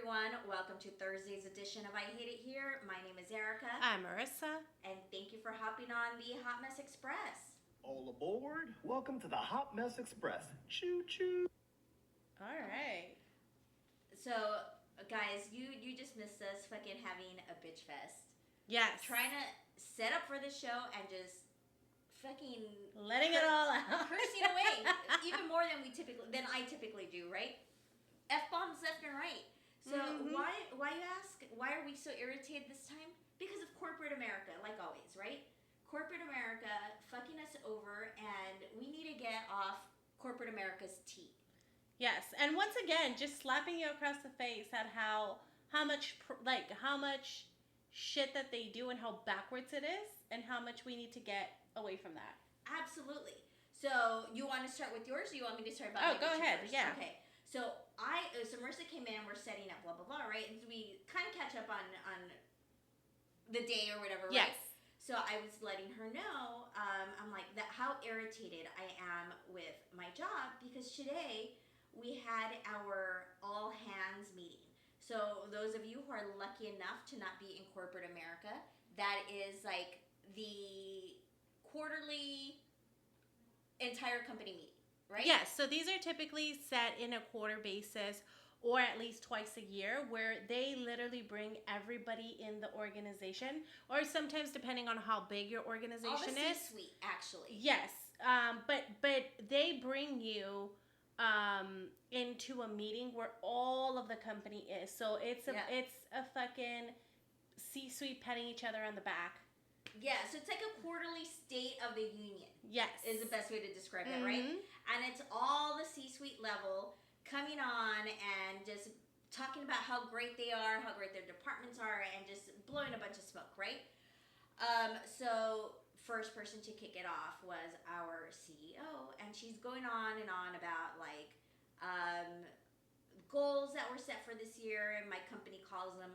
everyone. Welcome to Thursday's edition of I Hate It Here. My name is Erika. I'm Marissa. And thank you for hopping on the Hotmess Express. All aboard. Welcome to the Hotmess Express. Choo choo. All right. So, guys, you just missed us fucking having a bitch fest. Yes. Trying to set up for the show and just fucking letting it all out. Cursing away. Even more than I typically do, right? F-bombs left and right. So why you ask? Why are we so irritated this time? Because of corporate America, like always, right? Corporate America fucking us over, and we need to get off corporate America's teat. Yes, and once again, just slapping you across the face at how much shit that they do and how backwards it is, and how much we need to get away from that. Absolutely. So you want to start with yours, or you want me to start about? Go ahead. First? Yeah. Okay. So Marissa came in, we're setting up, blah, blah, blah, right? And we kind of catch up on the day or whatever, right? Yes. So I was letting her know, I'm like, how irritated I am with my job, because today we had our all hands meeting. So those of you who are lucky enough to not be in corporate America, that is like the quarterly entire company meeting. Right? Yes, so these are typically set in a quarter basis or at least twice a year, where they literally bring everybody in the organization, or sometimes depending on how big your organization is. C-suite, actually. Yes, but they bring you into a meeting where all of the company is. So it's a fucking C-suite patting each other on the back. Yeah, so it's like a quarterly state of the union. Yes. Is the best way to describe it, right? And it's all the C-suite level coming on and just talking about how great they are, how great their departments are, and just blowing a bunch of smoke, right? So first person to kick it off was our CEO, and she's going on and on about like goals that were set for this year, and my company calls them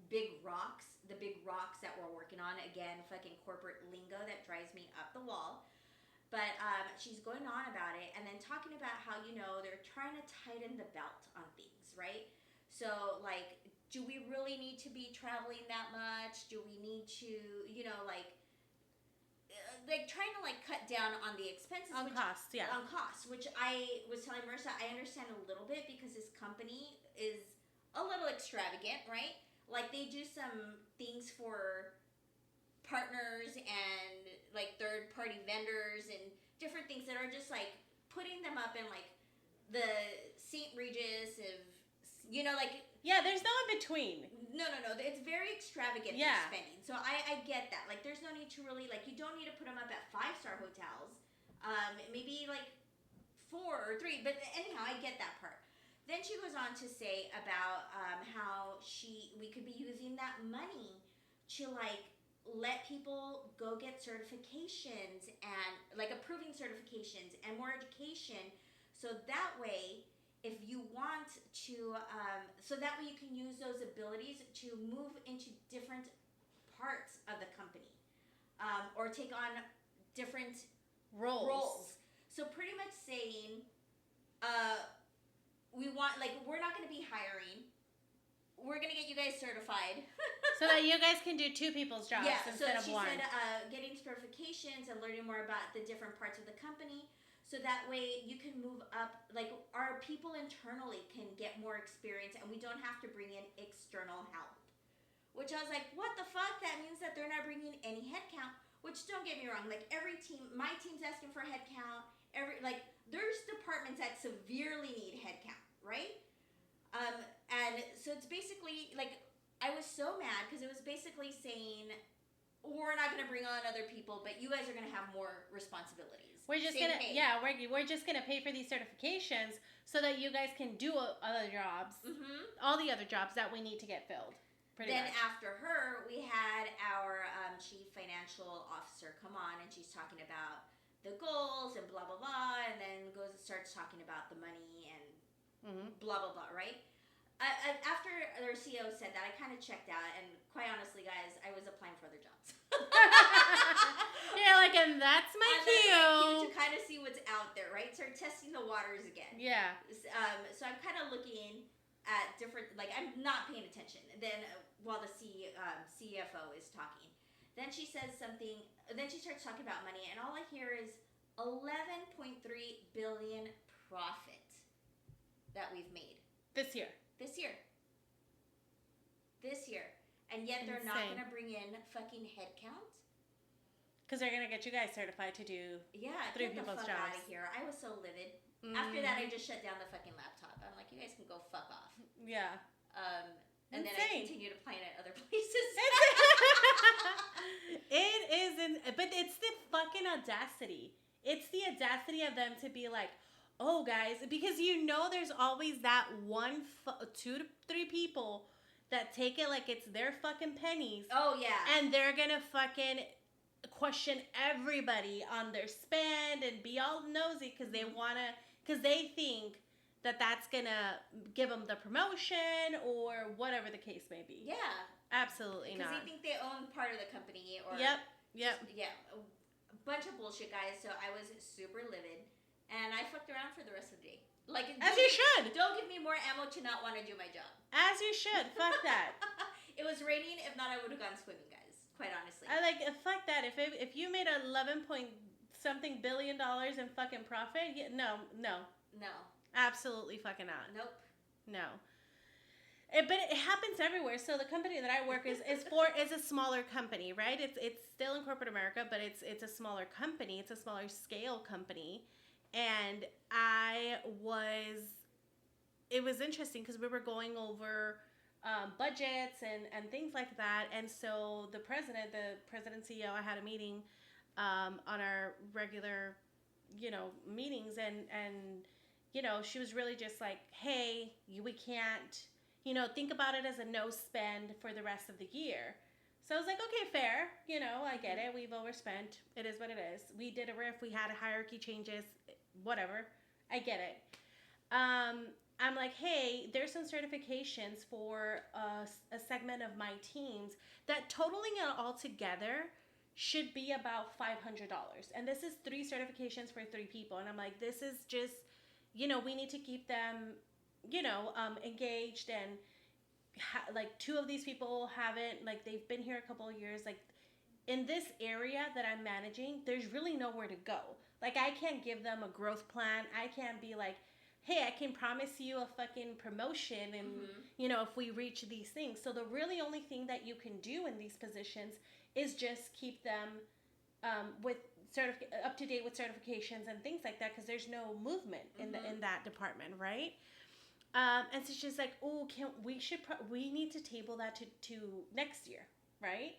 big rocks, the big rocks that we're working on. Again, fucking corporate lingo that drives me up the wall. But she's going on about it and then talking about how, they're trying to tighten the belt on things, right? So, like, do we really need to be traveling that much? Do we need to, trying to, cut down on the expenses. On costs, yeah. On costs, which I was telling Marissa, I understand a little bit because this company is a little extravagant, right? Like, they do some things for partners and, like, third-party vendors and different things that are just, like, putting them up in, like, the St. Regis of, Yeah, there's no in-between. No. It's very extravagant spending. So I get that. Like, there's no need to really, like, you don't need to put them up at 5-star hotels. Maybe, like, 4 or 3. But anyhow, I get that part. Then she goes on to say about how we could be using that money to, like, let people go get certifications and, like, approving certifications and more education. So that way, if you want to, so that way you can use those abilities to move into different parts of the company, or take on different roles. So pretty much saying, we're not going to be hiring. We're going to get you guys certified. So that you guys can do 2 people's jobs instead of one. So she said getting certifications and learning more about the different parts of the company. So that way you can move up, like, our people internally can get more experience and we don't have to bring in external help. Which I was like, what the fuck? That means that they're not bringing any headcount. Which, don't get me wrong, like, every team, my team's asking for headcount. There's departments that severely need headcount, right? And so it's basically, like, I was so mad because it was basically saying, we're not going to bring on other people, but you guys are going to have more responsibilities. We're just going to, we're just going to pay for these certifications so that you guys can do other jobs, all the other jobs that we need to get filled. Then after her, we had our chief financial officer come on, and she's talking about the goals and blah, blah, blah, and then starts talking about the money and blah, blah, blah, right? After our CEO said that, I kind of checked out, and quite honestly, guys, I was applying for other jobs. Yeah, like, and that's my cue. To kind of see what's out there, right? Start testing the waters again. Yeah. So I'm kind of looking at different, like, I'm not paying attention. Then while the CFO is talking, then she says something. Then she starts talking about money, and all I hear is 11.3 billion profit that we've made this year. And yet they're not going to bring in fucking headcount. Because they're going to get you guys certified to do 3 people's jobs. Out of here. I was so livid. After that, I just shut down the fucking laptop. I'm like, you guys can go fuck off. Yeah. And then I continue to plan at other places. It isn't, but it's the fucking audacity. It's the audacity of them to be like, oh, guys, because there's always that 2 to 3 people that take it like it's their fucking pennies. Oh, yeah. And they're gonna fucking question everybody on their spend and be all nosy because they think that that's gonna give them the promotion or whatever the case may be. Yeah. Absolutely not. Because they think they own part of the company or... Yep. Yeah. A bunch of bullshit, guys. So I was super livid. And I fucked around for the rest of the day. Like, as you should. Don't give me more ammo to not want to do my job. As you should. Fuck that. It was raining. If not, I would have gone swimming, guys. Quite honestly. I like, fuck that. If you made 11 point something billion dollars in fucking profit, no. Absolutely fucking not. Nope. No. But it happens everywhere. So the company that I work is a smaller company, right? It's still in corporate America, but it's a smaller company. It's a smaller scale company. And it was interesting because we were going over budgets and things like that. And so the president CEO, I had a meeting on our regular, meetings. And she was really just like, hey, we can't, think about it as a no spend for the rest of the year. So I was like, okay, fair. I get it. We've overspent. It is what it is. We did a riff. We had hierarchy changes. Whatever. I get it. I'm like, hey, there's some certifications for a segment of my teams that totaling it all together should be about $500. And this is 3 certifications for 3 people. And I'm like, this is just, we need to keep them, engaged. And like 2 of these people haven't, like, they've been here a couple of years. Like, in this area that I'm managing, there's really nowhere to go. Like, I can't give them a growth plan. I can't be like, hey, I can promise you a fucking promotion and, if we reach these things. So the really only thing that you can do in these positions is just keep them with up to date with certifications and things like that, because there's no movement in that department, right? And so she's like, oh, we need to table that to next year, right?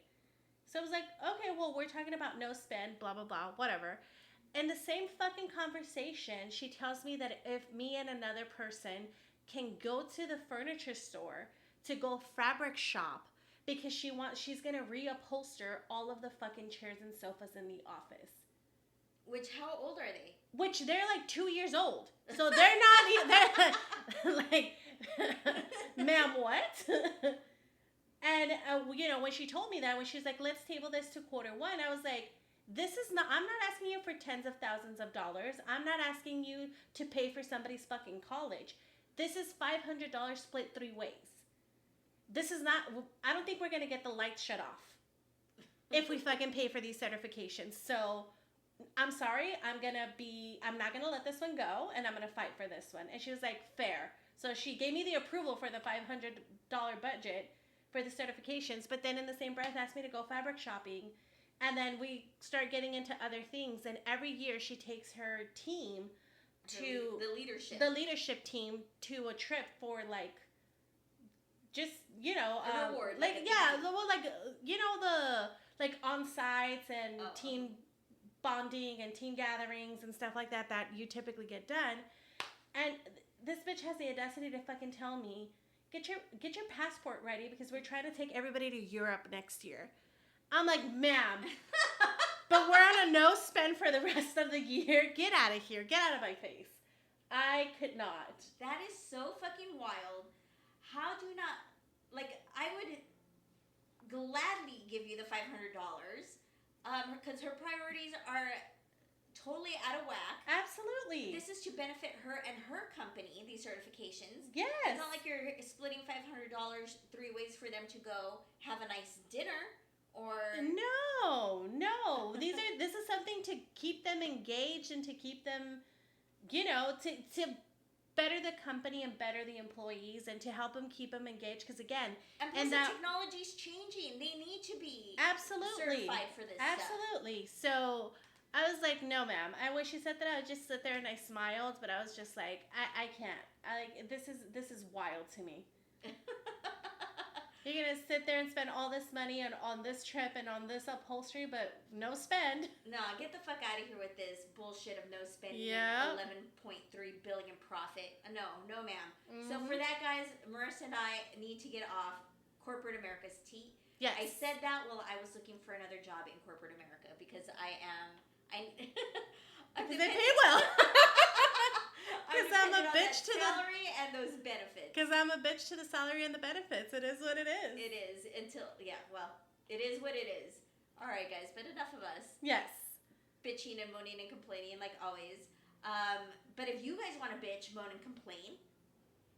So I was like, okay, well, we're talking about no spend, blah, blah, blah, whatever. In the same fucking conversation, she tells me that if me and another person can go to the furniture store to go fabric shop because she's going to reupholster all of the fucking chairs and sofas in the office. Which, how old are they? Which, they're like 2 years old. So they're not, like, ma'am, what? And, when she told me that, when she was like, let's table this to Q1, I was like, I'm not asking you for tens of thousands of dollars. I'm not asking you to pay for somebody's fucking college. This is $500 split 3 ways. This is not, I don't think we're going to get the lights shut off if we fucking pay for these certifications. So I'm sorry, I'm not going to let this one go, and I'm going to fight for this one. And she was like, fair. So she gave me the approval for the $500 budget for the certifications, but then in the same breath asked me to go fabric shopping. And then we start getting into other things, and every year she takes her team to the leadership team to a trip for, like, just, an award, like the on-sites and team bonding and team gatherings and stuff like that you typically get done. And this bitch has the audacity to fucking tell me, get your passport ready because we're trying to take everybody to Europe next year. I'm like, ma'am, but we're on a no spend for the rest of the year. Get out of here. Get out of my face. I could not. That is so fucking wild. How do you not, like, I would gladly give you the $500 because her priorities are totally out of whack. Absolutely. This is to benefit her and her company, these certifications. Yes. It's not like you're splitting $500 3 ways for them to go have a nice dinner or... No. This is something to keep them engaged and to keep them, to better the company and better the employees and to help them keep them engaged. Because again, and plus the technology's changing. They need to be certified for this Absolutely. So I was like, no, ma'am. I wish you said that. I would just sit there and I smiled, but I was just like, I can't. This is wild to me. You're gonna sit there and spend all this money on this trip and on this upholstery, but no spend. No, get the fuck out of here with this bullshit of no spending. Yeah. 11.3 billion profit. No, ma'am. Mm-hmm. So for that, guys, Marissa and I need to get off corporate America's teat. Yes. I said that while I was looking for another job in corporate America because because they pay well. Because I'm a bitch to the salary and those benefits. Because I'm a bitch to the salary and the benefits. It is what it is. It is it is what it is. All right, guys, but enough of us. Yes. Bitching and moaning and complaining like always. But if you guys want to bitch, moan, and complain,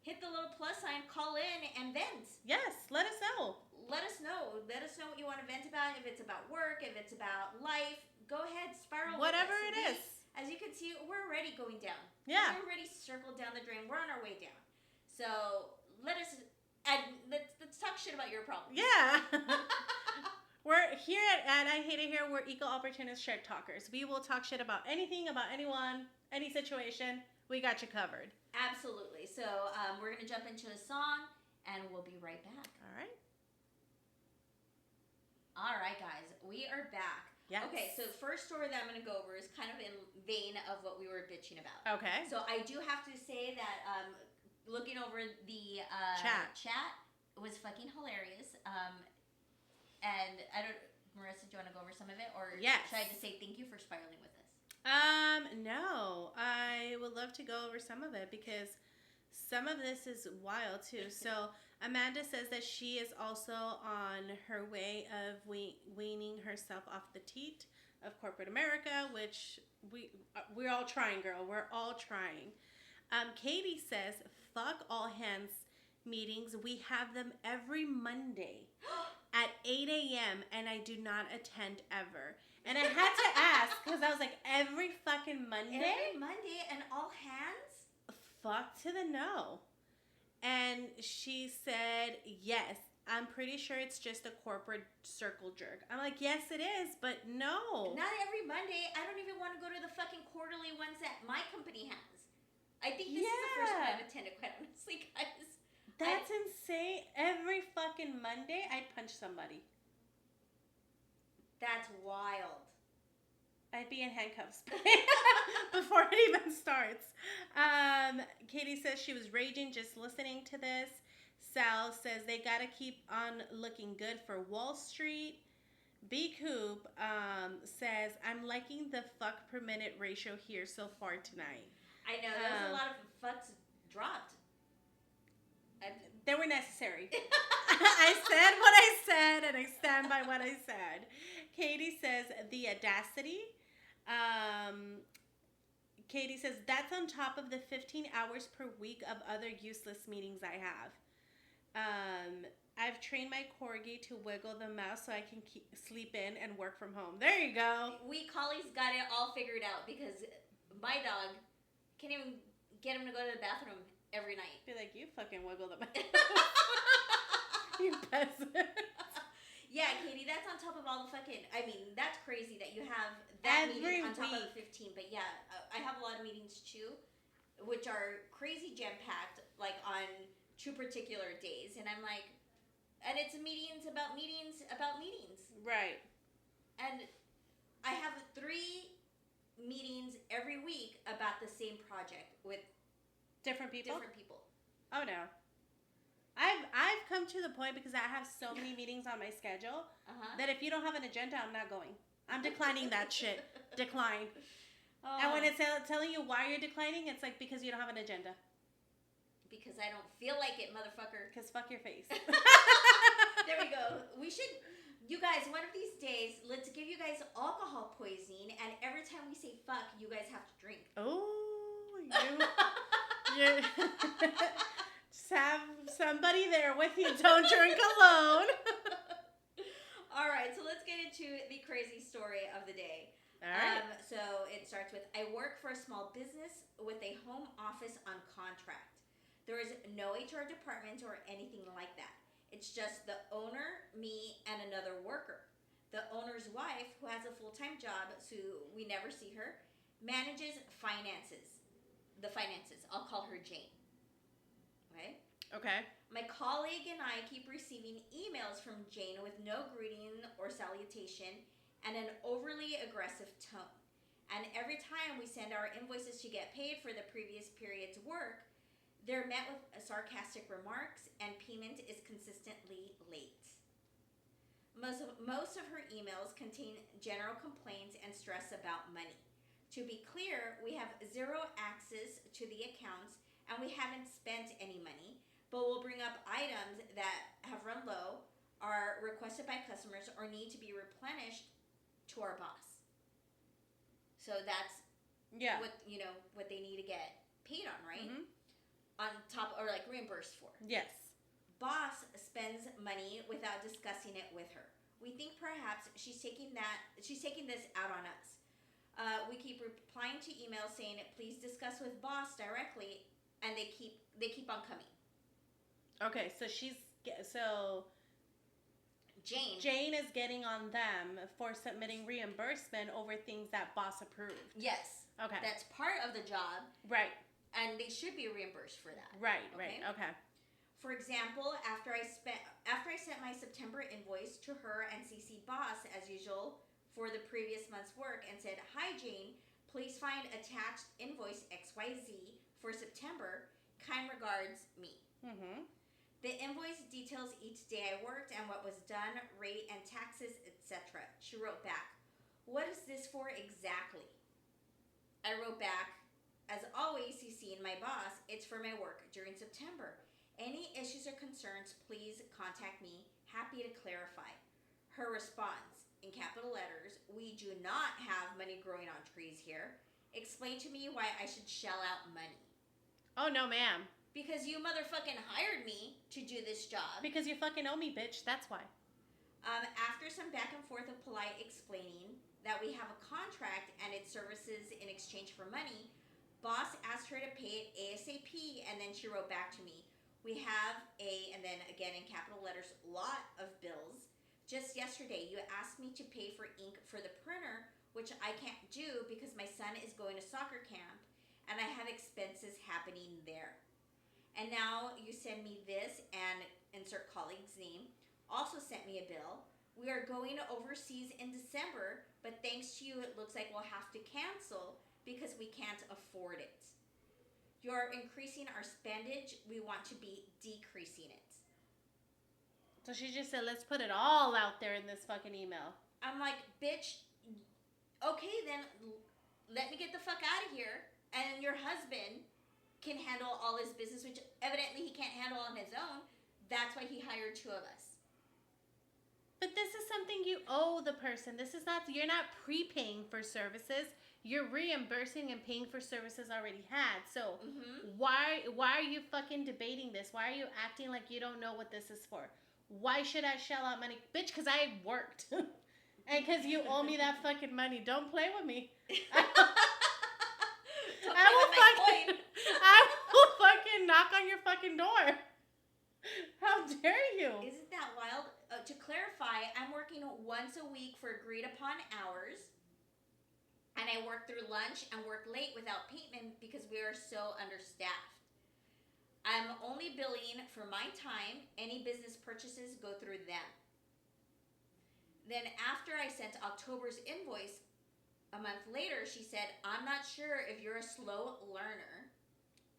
hit the little plus sign, call in, and vent. Yes, let us know. Let us know. Let us know what you want to vent about. If it's about work, if it's about life, go ahead, spiral. Whatever it is. As you can see, we're already going down. Yeah. We're already circled down the drain. We're on our way down. So let's talk shit about your problems. Yeah. We're here at I Hate It Here. We're equal opportunist shit talkers. We will talk shit about anything, about anyone, any situation. We got you covered. Absolutely. So we're gonna jump into a song, and we'll be right back. All right. All right, guys, we are back. Yes. Okay, so the first story that I'm going to go over is kind of in vein of what we were bitching about. Okay. So I do have to say that looking over the chat was fucking hilarious. And Marissa, do you want to go over some of it? Or yes. Should I just say thank you for spiraling with us? No. I would love to go over some of it because some of this is wild too. So Amanda says that she is also on her way of weaning herself off the teat of corporate America, which we're all trying, girl. We're all trying. Katie says, fuck all hands meetings. We have them every Monday at 8 a.m. and I do not attend ever. And I had to ask because I was like, every fucking Monday? Every Monday and all hands? Fuck to the no. And she said, yes, I'm pretty sure it's just a corporate circle jerk. I'm like, yes, it is, but no. Not every Monday. I don't even want to go to the fucking quarterly ones that my company has. I think this is the first one I've attended, quite honestly, guys. That's insane. Every fucking Monday, I'd punch somebody. That's wild. I'd be in handcuffs before it even starts. Katie says she was raging just listening to this. Sal says they got to keep on looking good for Wall Street. B. Coop says, I'm liking the fuck per minute ratio here so far tonight. I know, there was a lot of fucks dropped. They were necessary. I said what I said, and I stand by what I said. Katie says, the audacity. Katie says, that's on top of the 15 hours per week of other useless meetings I have. I've trained my corgi to wiggle the mouse so I can sleep in and work from home. There you go. We collies got it all figured out because my dog can't even get him to go to the bathroom every night. Be like, you fucking wiggle the mouse. You peasant. Yeah, Katie, that's on top of all the fucking... I mean, that's crazy that you have that meeting on top of the 15. But yeah, I have a lot of meetings too, which are crazy jam-packed, like on 2 particular days. And I'm like... And it's meetings about meetings about meetings. Right. And I have 3 meetings every week about the same project with... Different people? Different people. Oh, no. I've come to the point because I have so many meetings on my schedule that if you don't have an agenda, I'm not going. I'm declining that shit. Decline. Oh. And when it's telling you why you're declining, it's like because you don't have an agenda. Because I don't feel like it, motherfucker. Because fuck your face. There we go. We should You guys, one of these days, let's give you guys alcohol poisoning, and every time we say fuck, you guys have to drink. Oh, you just have somebody there with you. Don't drink alone. All right, so let's get into the crazy story of the day. All right. So it starts with, I work for a small business with a home office on contract. There is no HR department or anything like that. It's just the owner, me, and another worker. The owner's wife, who has a full-time job, so we never see her, manages finances. The finances. I'll call her Jane. Okay? Okay. My colleague and I keep receiving emails from Jane with no greeting or salutation and an overly aggressive tone. And every time we send our invoices to get paid for the previous period's work, they're met with sarcastic remarks and payment is consistently late. Most of her emails contain general complaints and stress about money. To be clear, we have zero access to the accounts and we haven't spent any money, but we'll bring up items that have run low, are requested by customers, or need to be replenished to our boss. So that's what they need to get paid on, right? Mm-hmm. On top, or like reimbursed for. Yes. Boss spends money without discussing it with her. We think perhaps she's taking this out on us. We keep replying to emails saying, please discuss with boss directly, and they keep on coming. Okay, so Jane is getting on them for submitting reimbursement over things that boss approved. Yes. Okay. That's part of the job. Right. And they should be reimbursed for that. Right, okay? Right, okay. For example, after I sent my September invoice to her and CC boss as usual for the previous month's work and said, "Hi Jane, please find attached invoice XYZ for September. Kind regards, me." Mm-hmm. The invoice details each day I worked and what was done, rate and taxes, etc. She wrote back, "What is this for exactly?" I wrote back, "As always, CCing my boss, it's for my work during September. Any issues or concerns, please contact me. Happy to clarify." Her response, in capital letters, "We do not have money growing on trees here. Explain to me why I should shell out money." Oh, no, ma'am. Because you motherfucking hired me to do this job. Because you fucking owe me, bitch. That's why. After some back and forth of polite explaining that we have a contract and its services in exchange for money, boss asked her to pay it ASAP, and then she wrote back to me, "We have and then again in capital letters, lot of bills. Just yesterday, you asked me to pay for ink for the printer, which I can't do because my son is going to soccer camp, and I have expenses happening there. And now you send me this," and insert colleague's name, "also sent me a bill. We are going overseas in December, but thanks to you, it looks like we'll have to cancel because we can't afford it. You're increasing our spendage. We want to be decreasing it." So she just said, let's put it all out there in this fucking email. I'm like, bitch, okay, then let me get the fuck out of here, and your husband can handle all his business, which evidently he can't handle on his own. That's why he hired two of us. But this is something you owe the person. You're not prepaying for services. You're reimbursing and paying for services already had. So why are you fucking debating this? Why are you acting like you don't know what this is for? Why should I shell out money? Bitch, because I worked. And because you owe me that fucking money. Don't play with me. I will fucking knock on your fucking door. How dare you? Isn't that wild? To clarify, I'm working once a week for agreed upon hours. And I work through lunch and work late without payment because we are so understaffed. I'm only billing for my time. Any business purchases go through them. Then after I sent October's invoice, a month later, she said, "I'm not sure if you're a slow learner.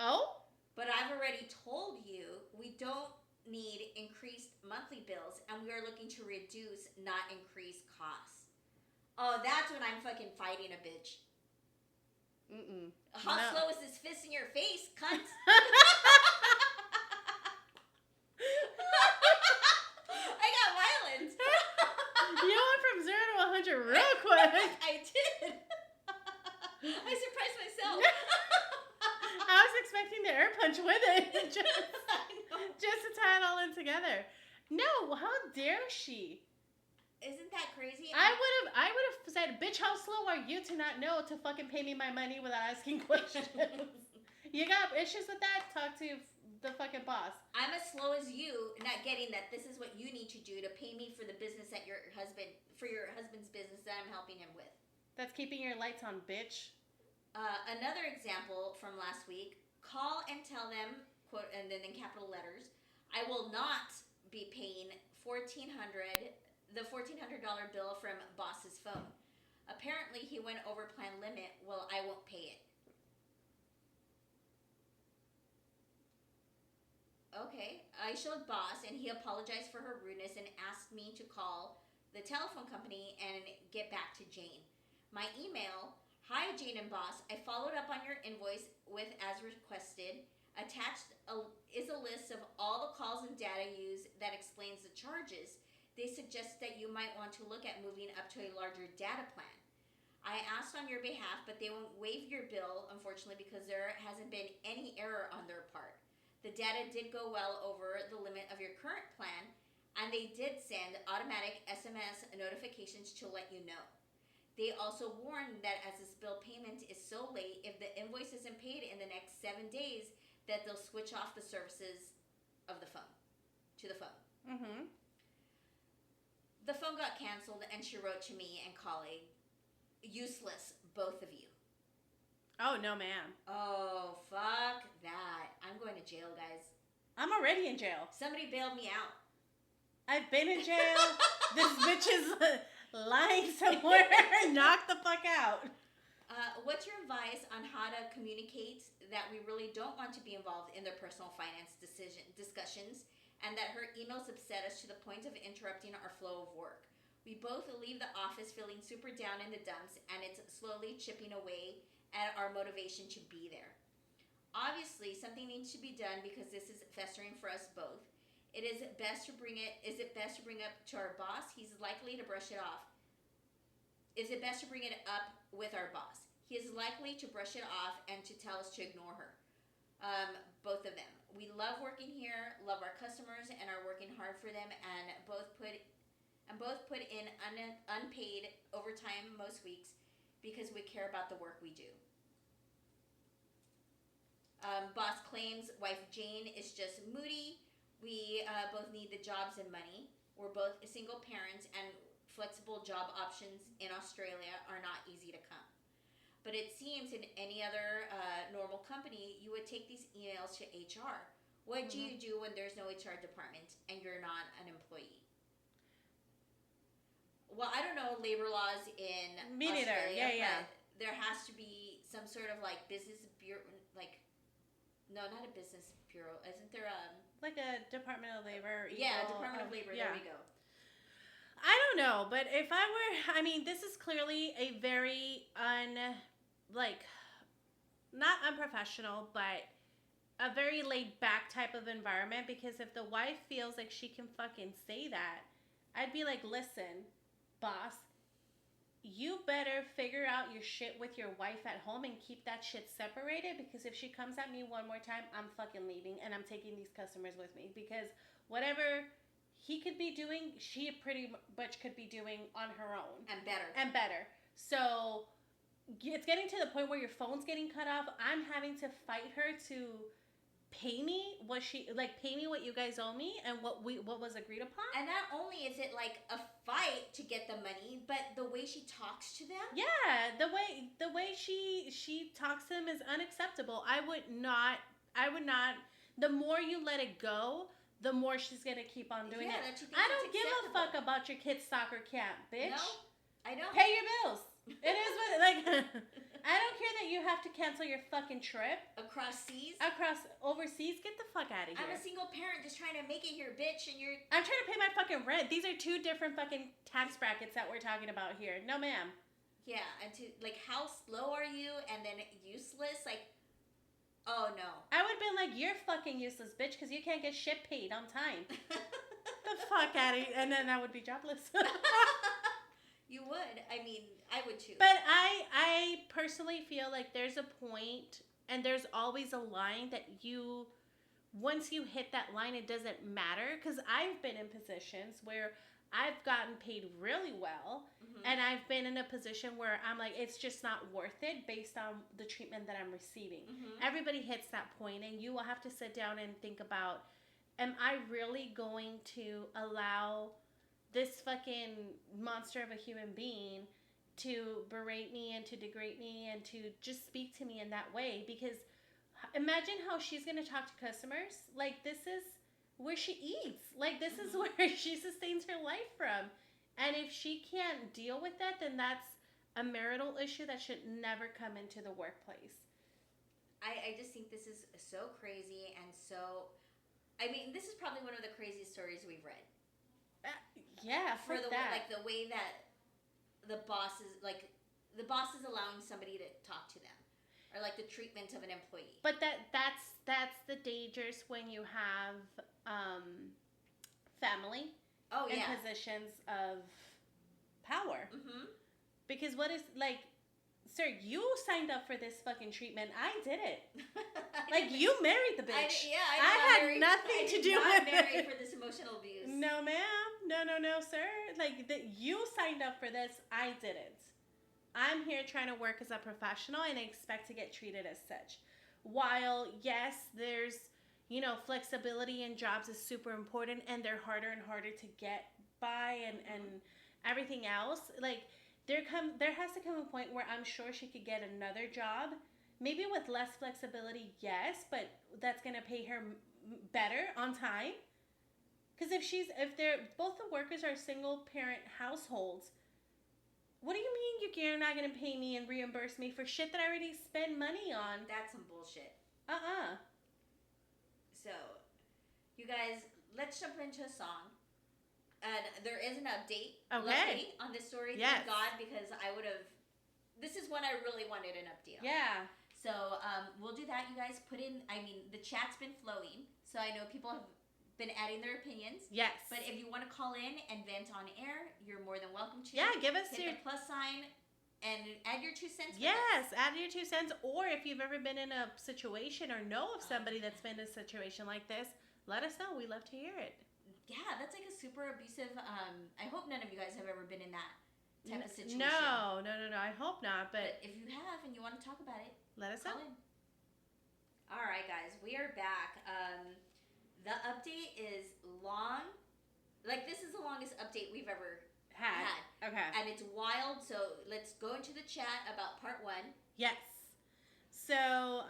Oh? But I've already told you we don't need increased monthly bills and we are looking to reduce, not increase costs." Oh, that's when I'm fucking fighting a bitch. How slow is this fist in your face, cunt? I got violent. No, how dare she? Isn't that crazy? I would have said, bitch, how slow are you to not know to fucking pay me my money without asking questions? You got issues with that? Talk to the fucking boss. I'm as slow as you, not getting that this is what you need to do to pay me for the business that your husband's business that I'm helping him with. That's keeping your lights on, bitch. Another example from last week, call and tell them, quote, and then in capital letters, I will not be paying the $1,400 bill from boss's phone. Apparently, he went over plan limit. Well, I won't pay it. Okay. I showed boss, and he apologized for her rudeness and asked me to call the telephone company and get back to Jane. My email, hi Jane and boss, I followed up on your invoice with as requested. Attached is a list of all the calls and data used that explains the charges. They suggest that you might want to look at moving up to a larger data plan. I asked on your behalf, but they won't waive your bill, unfortunately, because there hasn't been any error on their part. The data did go well over the limit of your current plan, and they did send automatic SMS notifications to let you know. They also warned that as this bill payment is so late, if the invoice isn't paid in the next 7 days, that they'll switch off the services of the phone, to the phone. Mm-hmm. The phone got canceled, and she wrote to me and colleague, useless, both of you. Oh, no, ma'am. Oh, fuck that. I'm going to jail, guys. I'm already in jail. Somebody bailed me out. I've been in jail. This bitch is lying somewhere. Knock the fuck out. What's your advice on how to communicate that we really don't want to be involved in their personal finance discussions, and that her emails upset us to the point of interrupting our flow of work? We both leave the office feeling super down in the dumps, and it's slowly chipping away at our motivation to be there. Obviously, something needs to be done because this is festering for us both. Is it best to bring up to our boss? He's likely to brush it off. Is it best to bring it up with our boss? He is likely to brush it off and to tell us to ignore her. Both of them. We love working here, love our customers, and are working hard for them, and both put in unpaid overtime most weeks because we care about the work we do. Boss claims wife Jane is just moody. We both need the jobs and money. We're both single parents, and flexible job options in Australia are not easy to come. But it seems in any other normal company, you would take these emails to HR. What do you do when there's no HR department and you're not an employee? Well, I don't know labor laws in Australia, but there has to be some sort of like business bureau, no, not a business bureau. Isn't there like a Department of Labor? Department of Labor. Yeah. There we go. I don't know, but if I were, this is clearly a very not unprofessional, but a very laid back type of environment, because if the wife feels like she can fucking say that, I'd be like, listen, boss, you better figure out your shit with your wife at home and keep that shit separated, because if she comes at me one more time, I'm fucking leaving and I'm taking these customers with me, because whatever he could be doing, she pretty much could be doing on her own. And better. So it's getting to the point where your phone's getting cut off. I'm having to fight her to pay me what you guys owe me and what was agreed upon. And not only is it like a fight to get the money, but the way she talks to them. Yeah, the way she talks to them is unacceptable. I would not. The more you let it go, the more she's gonna keep on doing it. I don't give a fuck about your kid's soccer camp, bitch. No, I don't. Pay your bills. It is what I don't care that you have to cancel your fucking trip across overseas. Get the fuck out of here. I'm a single parent just trying to make it here, bitch, and I'm trying to pay my fucking rent. These are two different fucking tax brackets that we're talking about here. No, ma'am. Yeah, and to how slow are you? And then useless, oh no. I would have been like, you're fucking useless, bitch, because you can't get shit paid on time. The fuck out of here. And then I would be jobless. You would. I would too. But I personally feel like there's a point and there's always a line that you once you hit that line, it doesn't matter. Because I've been in positions where I've gotten paid really well, and I've been in a position where I'm like, it's just not worth it based on the treatment that I'm receiving. Everybody hits that point, and you will have to sit down and think about, am I really going to allow this fucking monster of a human being to berate me and to degrade me and to just speak to me in that way? Because imagine how she's going to talk to customers. Like, this is where she eats. Like, this is where she sustains her life from. And if she can't deal with that, then that's a marital issue that should never come into the workplace. I just think this is so crazy and so... I mean, this is probably one of the craziest stories we've read. Yeah, for the like the way that the boss is allowing somebody to talk to them, or like the treatment of an employee. But that's the dangers when you have family in positions of power. Because what is like, sir, you signed up for this fucking treatment. I did it. Like, you married the bitch. I had nothing to do with it. Married for this emotional abuse. No, ma'am. No, sir. Like, you signed up for this. I didn't. I'm here trying to work as a professional and I expect to get treated as such. While, yes, there's, flexibility in jobs is super important and they're harder and harder to get by and everything else. Like, there has to come a point where I'm sure she could get another job, maybe with less flexibility, yes, but that's gonna pay her better on time. Because if both the workers are single parent households, what do you mean you're not gonna pay me and reimburse me for shit that I already spend money on? That's some bullshit. So, you guys, let's jump into a song. And there is an update, luckily, on this story. Yes. Thank God, because this is one I really wanted an update on. Yeah. So, we'll do that. You guys put in, the chat's been flowing, so I know people have been adding their opinions. Yes. But if you want to call in and vent on air, you're more than welcome to. Yeah, give us Hit the plus sign and add your 2 cents. Yes, add your 2 cents. Or if you've ever been in a situation or know of somebody that's been in a situation like this, let us know. We love to hear it. Yeah, that's like a super abusive. I hope none of you guys have ever been in that type of situation. No. I hope not. But if you have and you want to talk about it, let us know. All right, guys, we are back. The update is long. Like, this is the longest update we've ever had. Okay. And it's wild. So let's go into the chat about part 1. Yes. So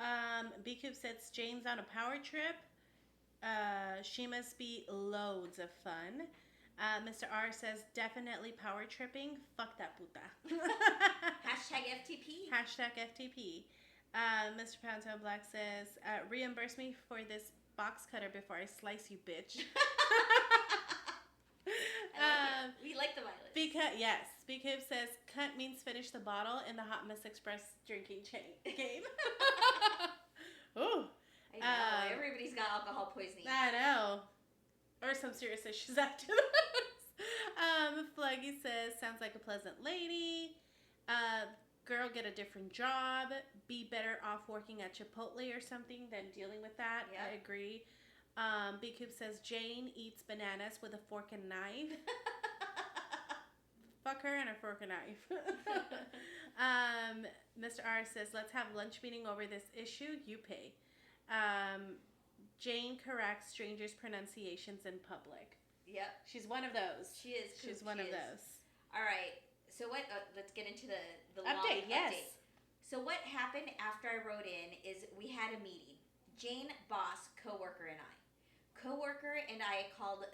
B-Coop says Jane's on a power trip. She must be loads of fun. Mr. R says definitely power tripping. Fuck that puta. Hashtag FTP. Hashtag FTP. Mr. Poundtown Black says reimburse me for this box cutter before I slice you, bitch. We like the violence. Because says cunt means finish the bottle in the Hotmess Express drinking game. Ooh. I know, everybody's got alcohol poisoning. I know. Or some serious issues after this. Fluggy says, sounds like a pleasant lady. Girl, get a different job. Be better off working at Chipotle or something than dealing with that. Yep. I agree. B-Coop says, Jane eats bananas with a fork and knife. Fuck her and a fork and knife. Mr. R says, let's have lunch meeting over this issue. You pay. Jane corrects strangers' pronunciations in public. Yep. She's one of those. She is. She's one of those. All right. So what? Let's get into the update. Yes. Update. So what happened after I wrote in is we had a meeting. Jane, boss, coworker, and I. Coworker and I called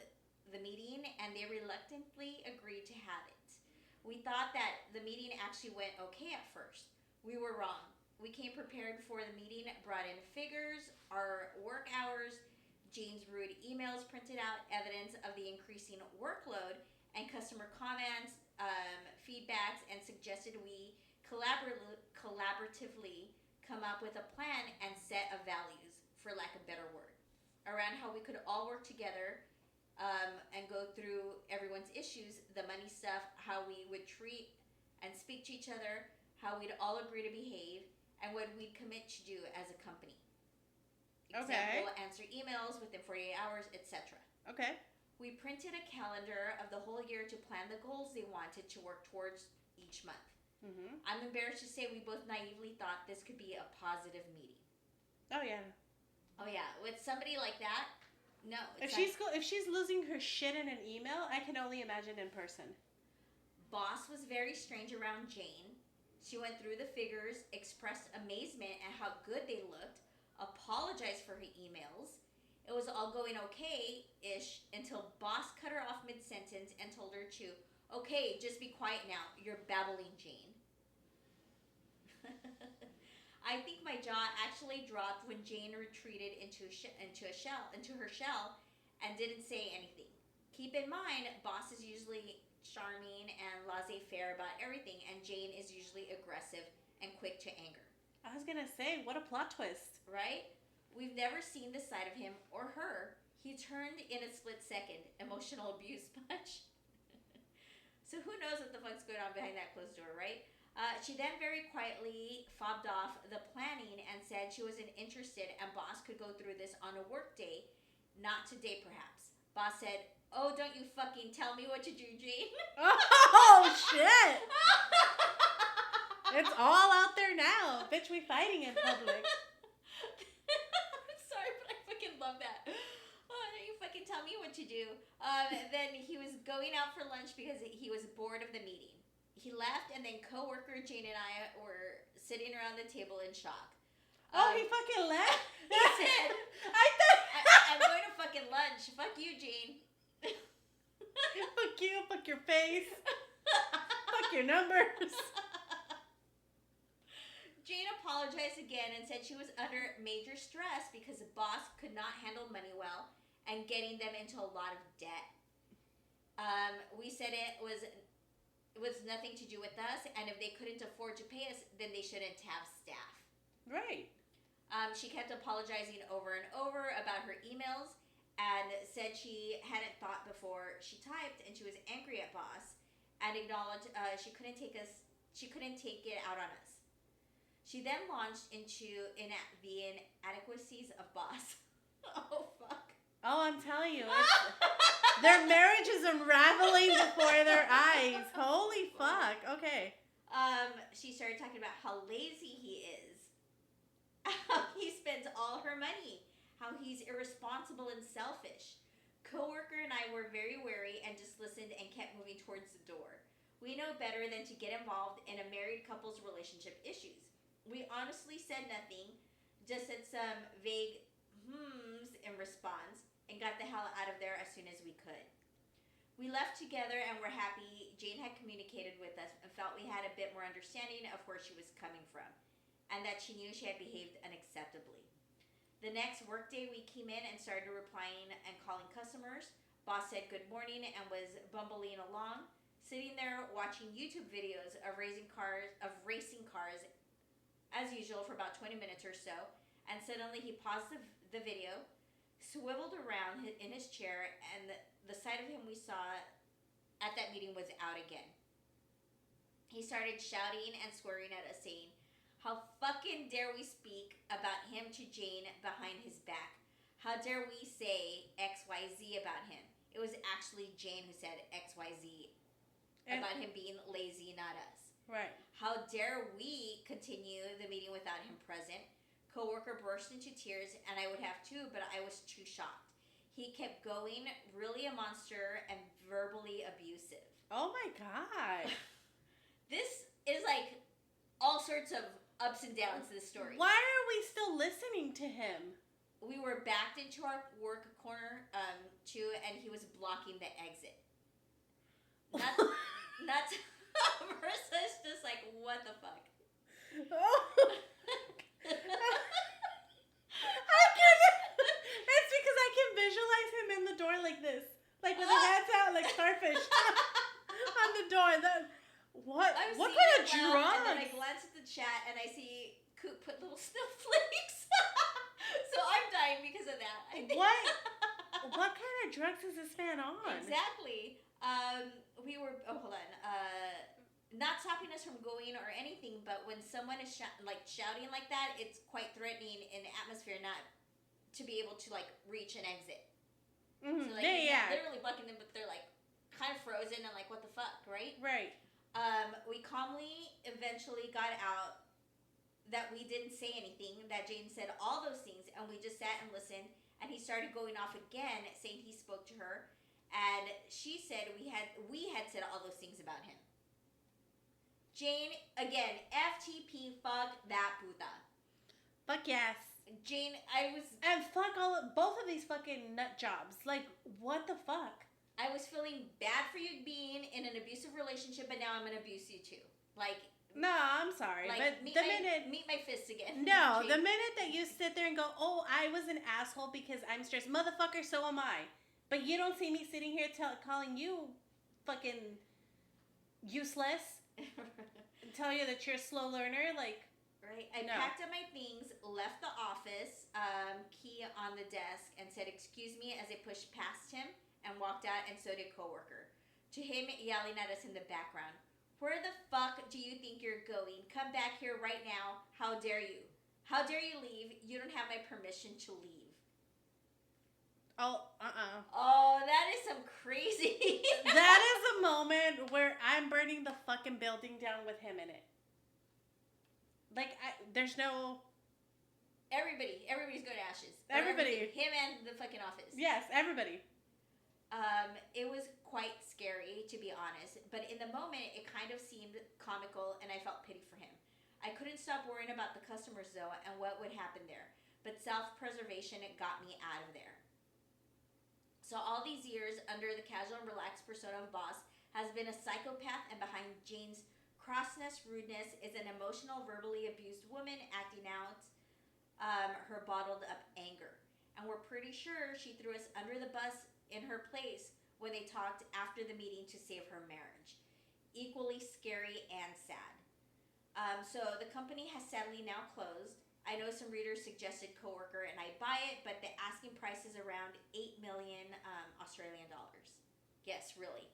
the meeting, and they reluctantly agreed to have it. We thought that the meeting actually went okay at first. We were wrong. We came prepared for the meeting, brought in figures, our work hours, Jane's rude emails, printed out evidence of the increasing workload, and customer comments, feedbacks, and suggested we collaboratively come up with a plan and set of values, for lack of a better word, around how we could all work together and go through everyone's issues, the money stuff, how we would treat and speak to each other, how we'd all agree to behave, and what we'd commit to do as a company. Okay. Example, answer emails within 48 hours, etc. Okay. We printed a calendar of the whole year to plan the goals they wanted to work towards each month. Mm-hmm. I'm embarrassed to say we both naively thought this could be a positive meeting. Oh yeah. Oh yeah, with somebody like that, no. If she's losing her shit in an email, I can only imagine in person. Boss was very strange around Jane. She went through the figures, expressed amazement at how good they looked, apologized for her emails. It was all going okay-ish until boss cut her off mid-sentence and told her to, okay, just be quiet now. You're babbling, Jane. I think my jaw actually dropped when Jane retreated into her shell, and didn't say anything. Keep in mind, boss is usually charming and laissez-faire about everything, and Jane is usually aggressive and quick to anger. I was gonna say, what a plot twist. Right? We've never seen this side of him or her. He turned in a split second. Emotional abuse punch. So who knows what the fuck's going on behind that closed door, right? She then very quietly fobbed off the planning and said she wasn't interested and boss could go through this on a work day, not today perhaps. Boss said, oh, don't you fucking tell me what to do, Jane. Oh, shit. It's all out there now. Bitch, we fighting in public. I'm sorry, but I fucking love that. Oh, don't you fucking tell me what to do. Then he was going out for lunch because he was bored of the meeting. He left, and then coworker Jane and I were sitting around the table in shock. He fucking left? He said, I'm going to fucking lunch. Fuck you, Jane. Fuck you, fuck your face. Fuck your numbers. Jane apologized again and said she was under major stress because the boss could not handle money well and getting them into a lot of debt. We said it was nothing to do with us, and if they couldn't afford to pay us, then they shouldn't have staff. Right. She kept apologizing over and over about her emails and said she hadn't thought before she typed, and she was angry at boss and acknowledged she couldn't take it out on us. She then launched into the inadequacies of boss. Oh, fuck. Oh, I'm telling you. Their marriage is unraveling before their eyes. Holy fuck. Okay. She started talking about how lazy he is. How he spends all her money. How he's irresponsible and selfish. Coworker and I were very wary and just listened and kept moving towards the door. We know better than to get involved in a married couple's relationship issues. We honestly said nothing, just said some vague in response, and got the hell out of there as soon as we could. We left together and were happy Jane had communicated with us and felt we had a bit more understanding of where she was coming from, and that she knew she had behaved unacceptably. The next workday we came in and started replying and calling customers. Boss said good morning and was bumbling along, sitting there watching YouTube videos of racing cars as usual for about 20 minutes or so, and suddenly he paused the video, swiveled around in his chair, and the side of him we saw at that meeting was out again. He started shouting and swearing at us, saying, how fucking dare we speak about him to Jane behind his back? How dare we say XYZ about him? It was actually Jane who said XYZ about him being lazy, not us. Right. How dare we continue the meeting without him present? Coworker burst into tears, and I would have too, but I was too shocked. He kept going, really a monster and verbally abusive. Oh my God. This is like all sorts of ups and downs to the story. Why are we still listening to him? We were backed into our work corner too, and he was blocking the exit. Not Marissa's just like, what the fuck? Oh. It's because I can visualize him in the door like this, like with his hands out, like starfish on the door. What kind of drugs? And then I glance at the chat and I see Coop put little snowflakes. So I'm dying because of that. What kind of drugs is this man on? Exactly. We were not stopping us from going or anything, but when someone is shouting like that, it's quite threatening in the atmosphere, not to be able to like reach an exit. Mm-hmm. So like he's literally blocking them, but they're like kind of frozen and like what the fuck, right? Right. We calmly eventually got out that we didn't say anything, that Jane said all those things, and we just sat and listened, and he started going off again, saying he spoke to her, and she said we had said all those things about him. Jane, again, FTP, fuck that puta. Fuck yes. Jane, And fuck both of these fucking nut jobs. Like, what the fuck? I was feeling bad for you being in an abusive relationship, but now I'm gonna abuse you too. Like, no, I'm sorry, like, but meet my fists again. No, the minute that you sit there and go, oh, I was an asshole because I'm stressed, motherfucker, so am I. But you don't see me sitting here calling you fucking useless, tell you that you're a slow learner, like. Right. I packed up my things, left the office, key on the desk, and said, "Excuse me," as I pushed past him and walked out, and so did coworker. To him, yelling at us in the background, "Where the fuck do you think you're going? Come back here right now. How dare you? How dare you leave? You don't have my permission to leave." Oh, Oh, that is some crazy. That is a moment where I'm burning the fucking building down with him in it. Like, there's no... Everybody's going to ashes. Everybody. Him and the fucking office. Yes, everybody. It was quite scary, to be honest. But in the moment, it kind of seemed comical, and I felt pity for him. I couldn't stop worrying about the customers, though, and what would happen there. But self-preservation, it got me out of there. So all these years, under the casual and relaxed persona of boss, has been a psychopath, and behind Jane's crossness, rudeness, is an emotional, verbally abused woman acting out her bottled up anger. And we're pretty sure she threw us under the bus in her place when they talked after the meeting to save her marriage. Equally scary and sad. So the company has sadly now closed. I know some readers suggested coworker, and I buy it, but the asking price is around 8 million Australian dollars. Yes, really.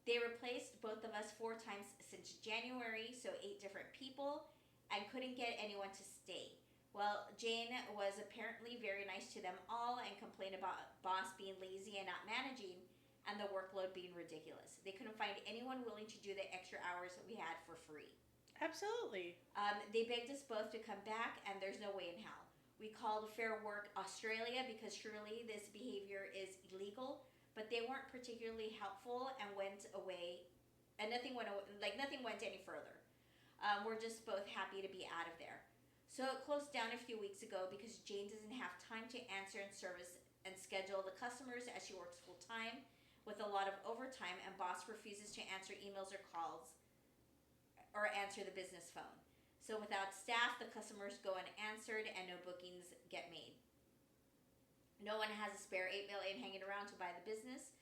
They replaced both of us 4 times since January, so 8 different people, and couldn't get anyone to stay. Well, Jane was apparently very nice to them all and complained about boss being lazy and not managing, and the workload being ridiculous. They couldn't find anyone willing to do the extra hours that we had for free. Absolutely. They begged us both to come back, and there's no way in hell. We called Fair Work Australia because surely this behavior is illegal. But they weren't particularly helpful and went away, and nothing went any further. We're just both happy to be out of there. So it closed down a few weeks ago because Jane doesn't have time to answer and service and schedule the customers as she works full time with a lot of overtime, and boss refuses to answer emails or calls or answer the business phone. So without staff, the customers go unanswered and no bookings get made. No one has a spare $8 million hanging around to buy the business.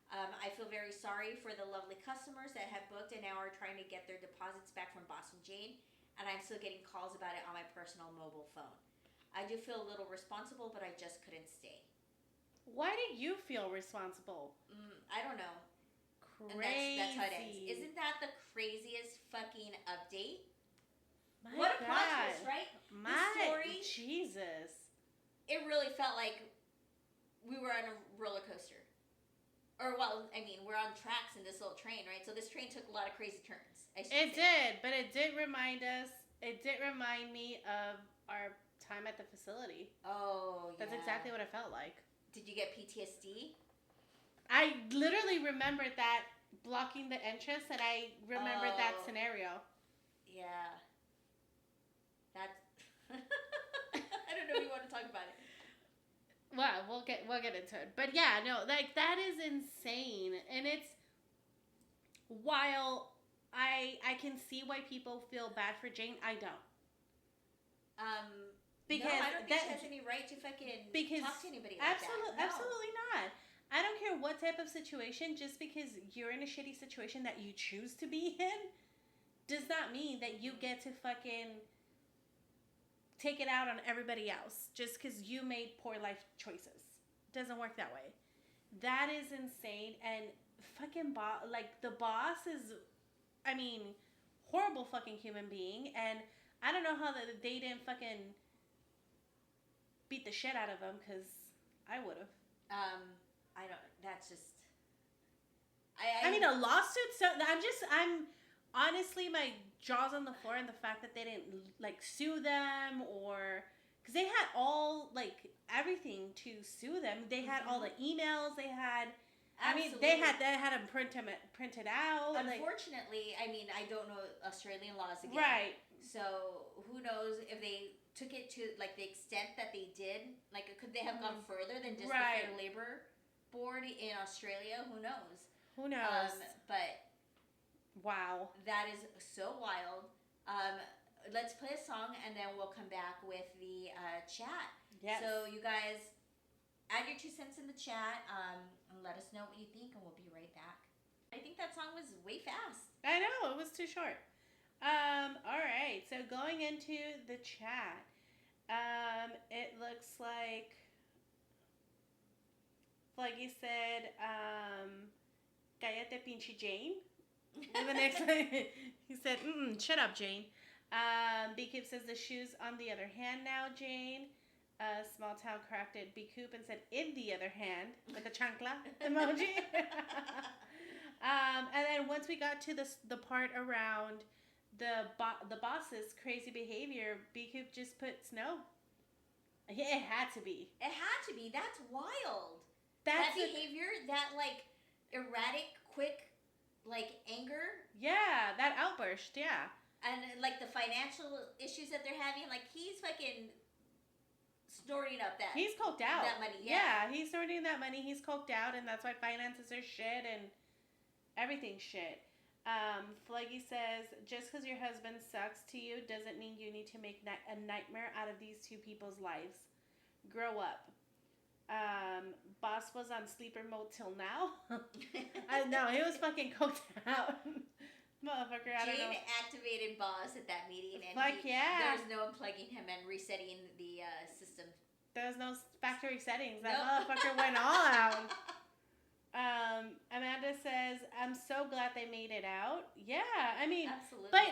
I feel very sorry for the lovely customers that have booked and now are trying to get their deposits back from Boss and Jane, and I'm still getting calls about it on my personal mobile phone. I do feel a little responsible, but I just couldn't stay. Why do you feel responsible? I don't know. Crazy. And that's how it ends. Isn't that the craziest fucking update? What a plot twist, right? My story, Jesus. It really felt like we were on a roller coaster. Or, well, I mean, we're on tracks in this little train, right? So this train took a lot of crazy turns. It did, but it did remind me of our time at the facility. Oh, yeah. That's exactly what it felt like. Did you get PTSD? I literally remembered that blocking the entrance, and I remembered that scenario. Yeah. That's... I don't know if you want to talk about it. Well, we'll get into it. But yeah, no, like, that is insane. And it's, while I can see why people feel bad for Jane, I don't. Because no, I don't think she has any right to fucking talk to anybody like that. No. Absolutely not. I don't care what type of situation, just because you're in a shitty situation that you choose to be in, does not mean that you get to fucking take it out on everybody else just because you made poor life choices. Doesn't work that way. That is insane. And fucking the boss is, I mean, horrible fucking human being. And I don't know how they didn't fucking beat the shit out of them because I would have. I don't. That's just. I mean, a lawsuit. So I'm honestly, my jaw's on the floor, and the fact that they didn't like sue them, or because they had all like everything to sue them. They had all the emails. They had. Absolutely. I mean, they had them printed out. Unfortunately, I mean, I don't know Australian laws again. Right. So who knows if they took it to like the extent that they did? Like, could they have gone further than just the Fair Labor Board in Australia? Who knows? Who knows? But wow, that is so wild. Let's play a song and then we'll come back with the chat. Yes. So you guys add your 2 cents in the chat and let us know what you think, and we'll be right back. I think that song was way fast. I know, it was too short. All right, so going into the chat, it looks like Fluggy said, Cállate pinche Jane. And the next one, he said, shut up, Jane. B-Coop says, the shoes on the other hand now, Jane. Small Town corrected B-Coop and said, in the other hand, with a chancla emoji. And then once we got to the part around the boss's crazy behavior, B-Coop just put snow. Yeah, it had to be. It had to be. That's wild. That behavior, that like erratic, quick, like anger. Yeah, that outburst. Yeah. And like the financial issues that they're having, like he's fucking snorting up that. He's coked out. That money. Yeah, he's snorting that money. He's coked out, and that's why finances are shit and everything's shit. Fluggy says, just because your husband sucks to you doesn't mean you need to make a nightmare out of these two people's lives. Grow up. Boss was on sleeper mode till now. No, he was fucking coked out. Motherfucker, I don't know. Jane activated Boss at that meeting, and yeah. There's no unplugging him and resetting the system. There was no factory settings. That motherfucker went all out. Amanda says, I'm so glad they made it out. Yeah, I mean, absolutely. But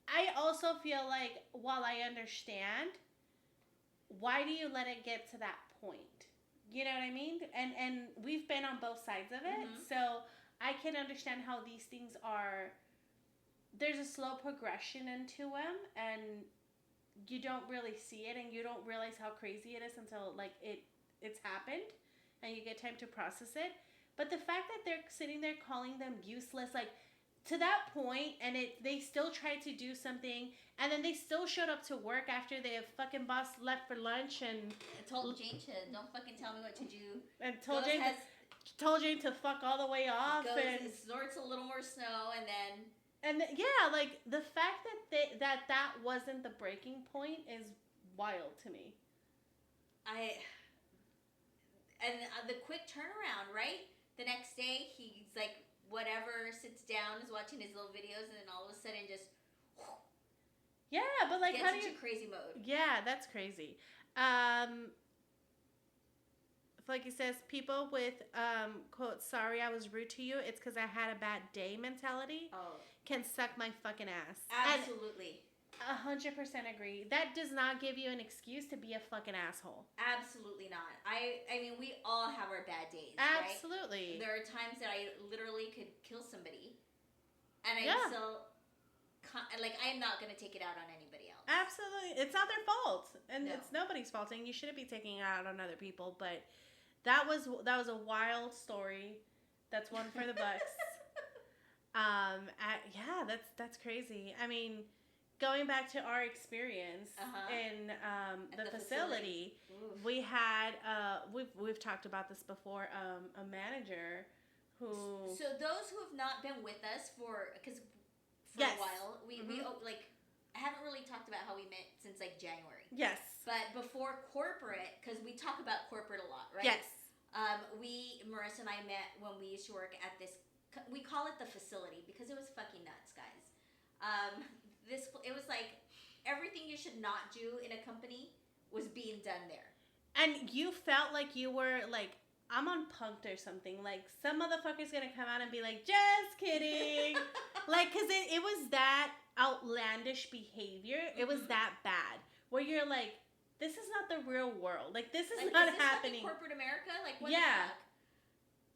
I also feel like, while I understand, why do you let it get to that point? You know what I mean? And we've been on both sides of it, so I can understand how these things are. There's a slow progression into them, and you don't really see it, and you don't realize how crazy it is until like it's happened, and you get time to process it. But the fact that they're sitting there calling them useless, like to that point, and they still tried to do something, and then they still showed up to work after their fucking boss left for lunch, and I told Jane to don't fucking tell me what to do, and told Jane to fuck all the way off, and snorts a little more snow, and then. And yeah, like the fact that that wasn't the breaking point is wild to me. And the quick turnaround, right? The next day, he's like, whatever, sits down, is watching his little videos, and then all of a sudden just. Yeah, but like, gets into crazy mode. Yeah, that's crazy. Like he says, people with quote, sorry I was rude to you, it's because I had a bad day mentality can suck my fucking ass. Absolutely. 100% agree. That does not give you an excuse to be a fucking asshole. Absolutely not. I mean, we all have our bad days. Absolutely. Right? There are times that I literally could kill somebody, and I'm still like, I'm not gonna take it out on anybody else. Absolutely, it's not their fault, and it's nobody's fault, and you shouldn't be taking it out on other people. But that was a wild story. That's one for the books. Yeah, that's crazy. I mean, going back to our experience in the facility, we had we've talked about this before. A manager who. So those who have not been with us for a while, we like haven't really talked about how we met since like January. Yes. But before corporate, because we talk about corporate a lot, right? Yes. Marissa and I met when we used to work at this. We call it the facility because it was fucking nuts, guys. It was like everything you should not do in a company was being done there. And you felt like you were like, I'm on Punk'd or something. Like, some motherfucker's gonna come out and be like, just kidding. Like, because it was that outlandish behavior. It was that bad. Where you're like, this is not the real world. Like, this is like, not is this happening. Corporate America? Like, what yeah.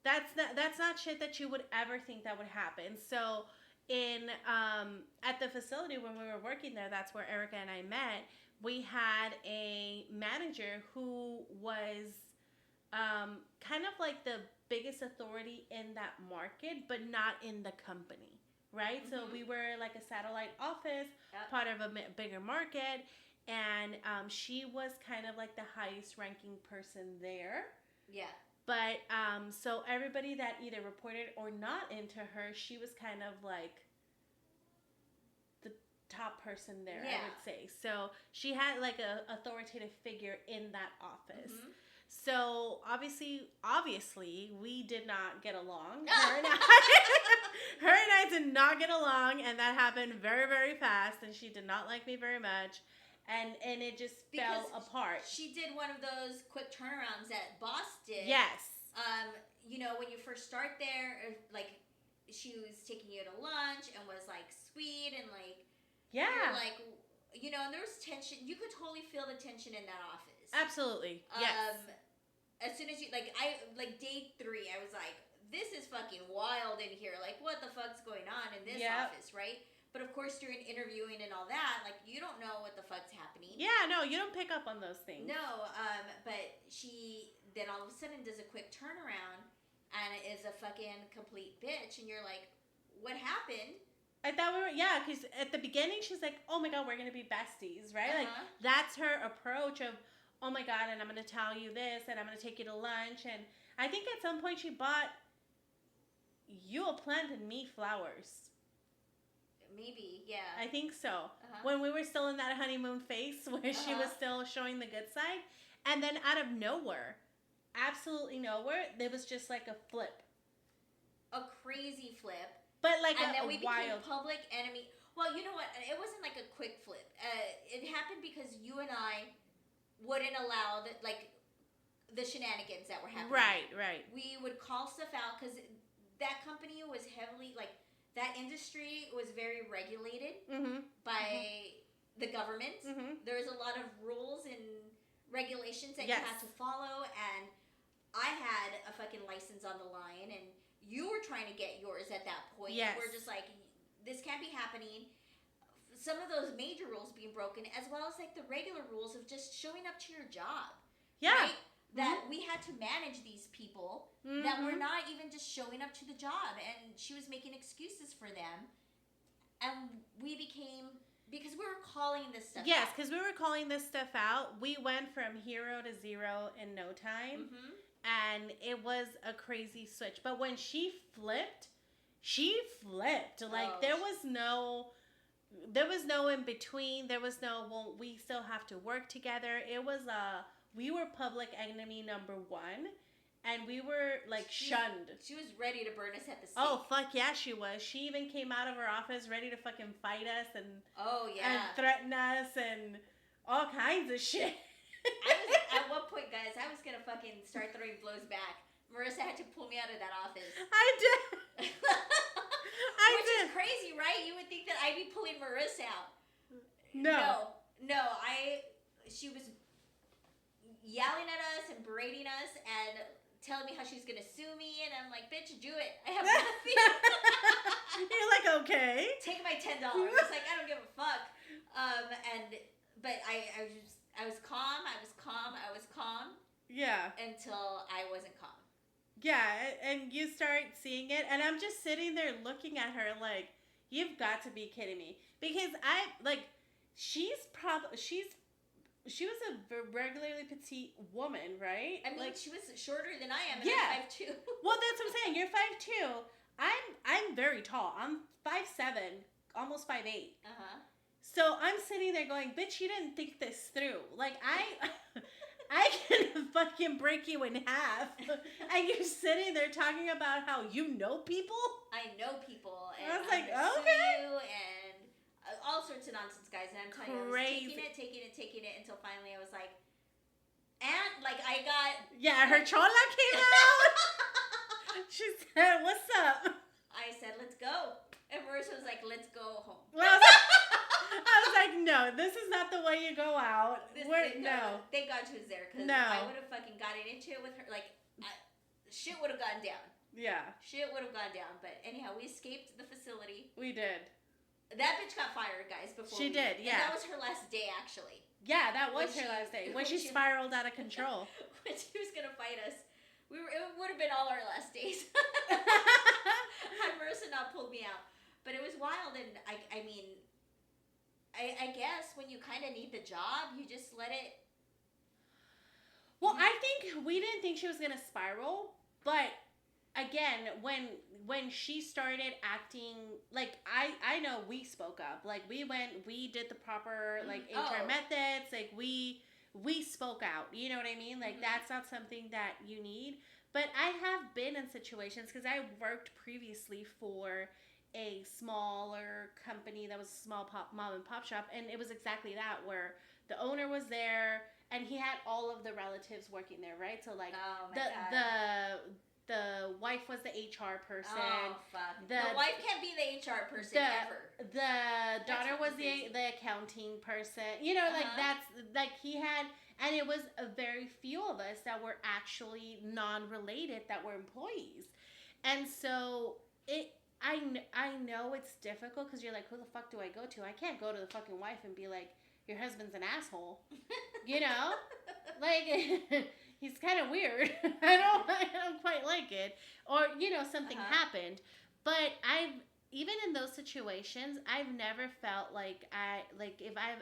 the fuck? That's not shit that you would ever think that would happen. So in at the facility when we were working there, that's where Erika and I met. We had a manager who was kind of like the biggest authority in that market, but not in the company, right? So we were like a satellite office, part of a bigger market, and she was kind of like the highest ranking person there. Yeah. But so everybody that either reported or not into her, she was kind of like the top person there, I would say. So she had like a authoritative figure in that office. So obviously, we did not get along. Her and I did not get along, and that happened very, very fast. And she did not like me very much, and it just fell apart. She did one of those quick turnarounds that Boss did. Yes. You know, when you first start there, like she was taking you to lunch and was like sweet and like you're like, you know, and there was tension. You could totally feel the tension in that office. Absolutely. Yes. As soon as you, like, day 3, I was like, this is fucking wild in here. Like, what the fuck's going on in this office, right? But of course, during interviewing and all that, like, you don't know what the fuck's happening. Yeah, no, you don't pick up on those things. No, but she then all of a sudden does a quick turnaround and is a fucking complete bitch. And you're like, what happened? I thought we were, because at the beginning, she's like, oh my God, we're going to be besties, right? Like, that's her approach of, oh my God, and I'm going to tell you this, and I'm going to take you to lunch. And I think at some point she bought you a plant and me flowers. Maybe, yeah. I think so. When we were still in that honeymoon phase where she was still showing the good side. And then out of nowhere, absolutely nowhere, there was just like a flip. A crazy flip. But like and then we wild... became public enemy. Well, you know what? It wasn't like a quick flip. It happened because you and I wouldn't allow the shenanigans that were happening. Right. We would call stuff out because that company was heavily, like, that industry was very regulated by the government. There was a lot of rules and regulations that you had to follow, and I had a fucking license on the line, and you were trying to get yours at that point. Yes. We're just like, this can't be happening. Some of those major rules being broken, as well as like the regular rules of just showing up to your job. Yeah. Right? That we had to manage these people that were not even just showing up to the job, and she was making excuses for them. And we became, because we were calling this stuff out. Yes, because we were calling this stuff out. We went from hero to zero in no time. And it was a crazy switch. But when she flipped. Like, there was no in between. There was no, well, we still have to work together. It was we were public enemy number 1, and we were like shunned. She was ready to burn us at the stake. Oh fuck yeah, she was. She even came out of her office ready to fucking fight us and and threaten us and all kinds of shit. At one point, guys, I was gonna fucking start throwing blows back. Marissa had to pull me out of that office. I did. Which is crazy, right? You would think that I'd be pulling Marissa out. No. She was yelling at us and berating us and telling me how she was gonna sue me, and I'm like, bitch, do it. I have nothing. You're like, okay. Take my $10. Like, I don't give a fuck. But I was calm. Yeah. Until I wasn't calm. Yeah, and you start seeing it, and I'm just sitting there looking at her like, you've got to be kidding me. Because she was a regularly petite woman, right? I mean, like, she was shorter than I am, and I'm 5'2". Well, that's what I'm saying. You're 5'2". I'm very tall. I'm 5'7", almost 5'8". So I'm sitting there going, bitch, you didn't think this through. Like, I can fucking break you in half. And you're sitting there talking about how you know people? I know people. And I was like, I'm okay. You and all sorts of nonsense, guys. And I'm telling you, I was taking it until finally I was like, and like I got... Yeah, her chola came out. She said, what's up? I said, let's go. And Marissa was like, let's go home. Well, I was like, No, this is not the way you go out. No. Thank God she was there, because No. I would have fucking gotten into it with her. Like, shit would have gone down. Yeah. Shit would have gone down. But anyhow, we escaped the facility. We did. That bitch got fired, guys, before She did, yeah. And that was her last day, actually. Yeah, that was her last day. When she spiraled out of control. When she was going to fight us. It would have been all our last days. Had Marissa not pulled me out. But it was wild, and I mean, I guess when you kind of need the job, you just let it. Well, I think we didn't think she was gonna spiral, but again, when she started acting like I know we spoke up, like we did the proper like HR methods, like we spoke out. You know what I mean? Like that's not something that you need. But I have been in situations because I worked previously for a smaller company that was a small mom and pop shop, and it was exactly that, where the owner was there and he had all of the relatives working there, right? So like the wife was the HR person. Oh fuck! The wife can't be the HR person ever. The daughter was the accounting person. You know, like that's like he had, and it was a very few of us that were actually non-related that were employees, and so I know it's difficult because you're like, who the fuck do I go to? I can't go to the fucking wife and be like, your husband's an asshole. You know? Like, he's kind of weird. I don't quite like it. Or, you know, something happened. But even in those situations, I've never felt like if I've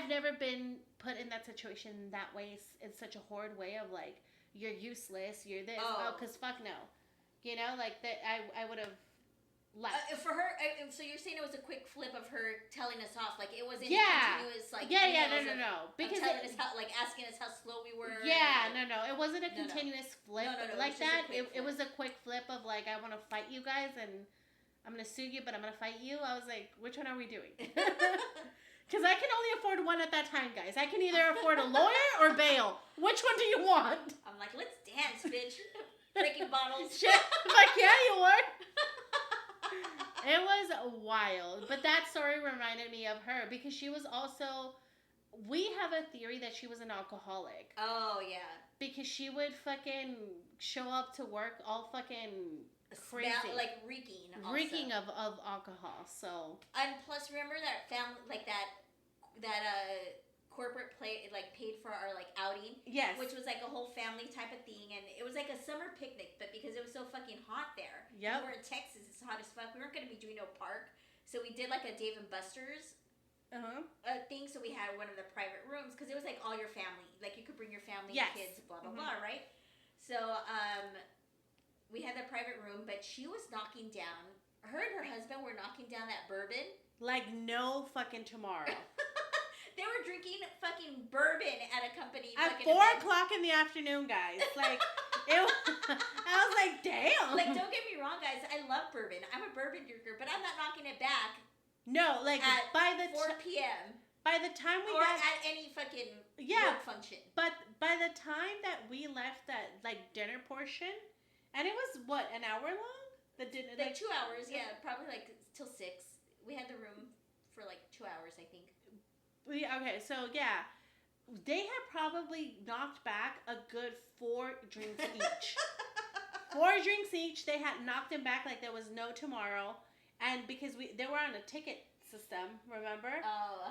never been put in that situation that way, in such a horrid way of like, you're useless, you're this, because fuck no. You know, like that. I would have left. For her, so you're saying it was a quick flip of her telling us off, like it wasn't continuous, like no, because telling us how, like asking us how slow we were. Yeah, no, it wasn't a continuous flip like that. It was a quick flip of like, I want to fight you guys and I'm gonna sue you, but I'm gonna fight you. I was like, which one are we doing? Because I can only afford one at that time, guys. I can either afford a lawyer or bail. Which one do you want? I'm like, let's dance, bitch. Breaking bottles. Shit. Like, yeah, you would. It was wild. But that story reminded me of her because she was also... We have a theory that she was an alcoholic. Oh, yeah. Because she would fucking show up to work all fucking crazy. Like reeking. Also. Reeking of alcohol, so... And plus, remember that family... Like that corporate paid for our like outing, yes, which was like a whole family type of thing, and it was like a summer picnic, but because it was so fucking hot there, we were in Texas, it's hot as fuck, we weren't going to be doing no park, so we did like a Dave and Buster's thing, so we had one of the private rooms, because it was like all your family, like you could bring your family, kids, blah blah blah, right? So we had that private room, but she was knocking down, her and her husband were knocking down that bourbon like no fucking tomorrow. They were drinking fucking bourbon at a company. At 4 o'clock in the afternoon, guys. Like, I was like, damn. Like, don't get me wrong, guys. I love bourbon. I'm a bourbon drinker, but I'm not knocking it back. No, like, at by the 4 p.m. By the time we got... Or at any fucking work function. But by the time that we left that, like, dinner portion, and it was, what, an hour long? The dinner, like 2 hours, yeah. Probably, like, till 6. We had the room for, like, 2 hours, I think. Okay, so yeah, they had probably knocked back a good 4 drinks each. 4 drinks each. They had knocked them back like there was no tomorrow, and because they were on a ticket system, remember? Oh.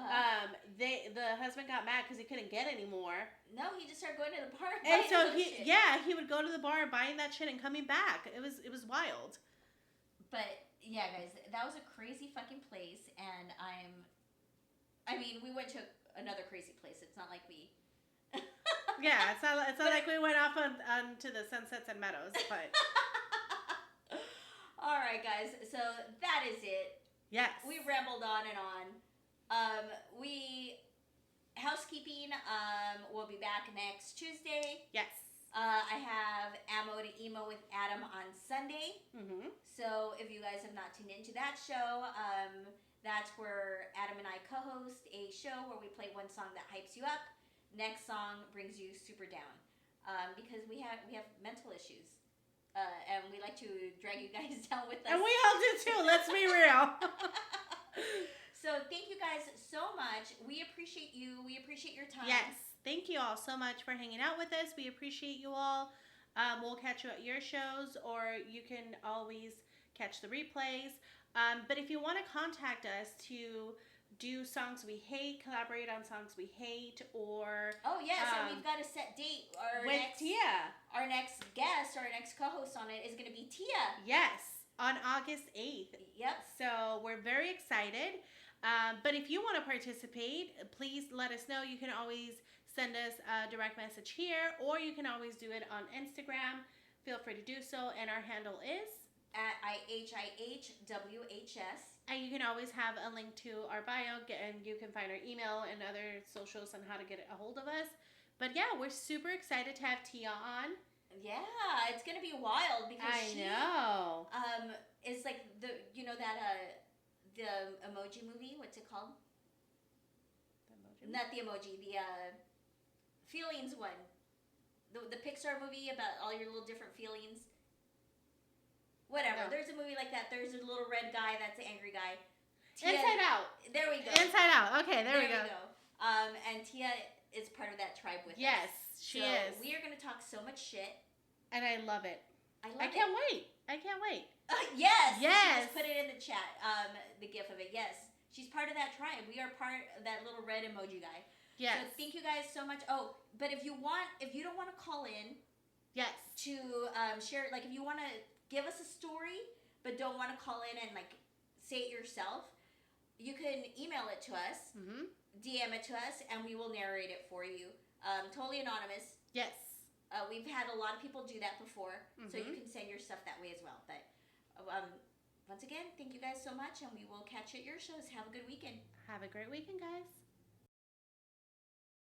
The husband got mad because he couldn't get any more. No, he just started going to the bar. And so he would go to the bar buying that shit and coming back. It was wild. But yeah, guys, that was a crazy fucking place, and I mean, we went to another crazy place. It's not like we... Yeah, it's not like we went off onto the Sunsets and Meadows, but... All right, guys. So that is it. Yes. We rambled on and on. Housekeeping, we'll be back next Tuesday. Yes. I have Ammo to Emo with Adam on Sunday. Mm-hmm. So if you guys have not tuned into that show... that's where Adam and I co-host a show where we play one song that hypes you up. Next song brings you super down. Because we have mental issues. And we like to drag you guys down with us. And we all do too, let's be real. So thank you guys so much. We appreciate you. We appreciate your time. Yes. Thank you all so much for hanging out with us. We appreciate you all. We'll catch you at your shows, or you can always catch the replays. But if you want to contact us to do songs we hate, collaborate on songs we hate, or and we've got a set date. Our next guest, our next co-host on it is going to be Tia. Yes, on August 8th. Yep. So we're very excited. But if you want to participate, please let us know. You can always send us a direct message here, or you can always do it on Instagram. Feel free to do so, and our handle is at IHIHWHS. And you can always have a link to our bio, and you can find our email and other socials on how to get a hold of us. But yeah, we're super excited to have Tia on. Yeah, it's gonna be wild because she is like the emoji movie. What's it called? Not the emoji. The feelings one. The Pixar movie about all your little different feelings. Whatever. No. There's a movie like that. There's a little red guy that's an angry guy. Tia, Inside Out. There we go. Inside Out. Okay, there we go. And Tia is part of that tribe with us. Yes, she is. We are going to talk so much shit. And I love it. I can't wait. Yes. Yes. She just put it in the chat, the gif of it. Yes. She's part of that tribe. We are part of that little red emoji guy. Yes. So thank you guys so much. Oh, but if you don't want to call in. Yes. To share, like if you want to give us a story, but don't want to call in and like say it yourself, you can email it to us, DM it to us, and we will narrate it for you. Totally anonymous. Yes. We've had a lot of people do that before, so you can send your stuff that way as well. But once again, thank you guys so much, and we will catch you at your shows. Have a good weekend. Have a great weekend, guys.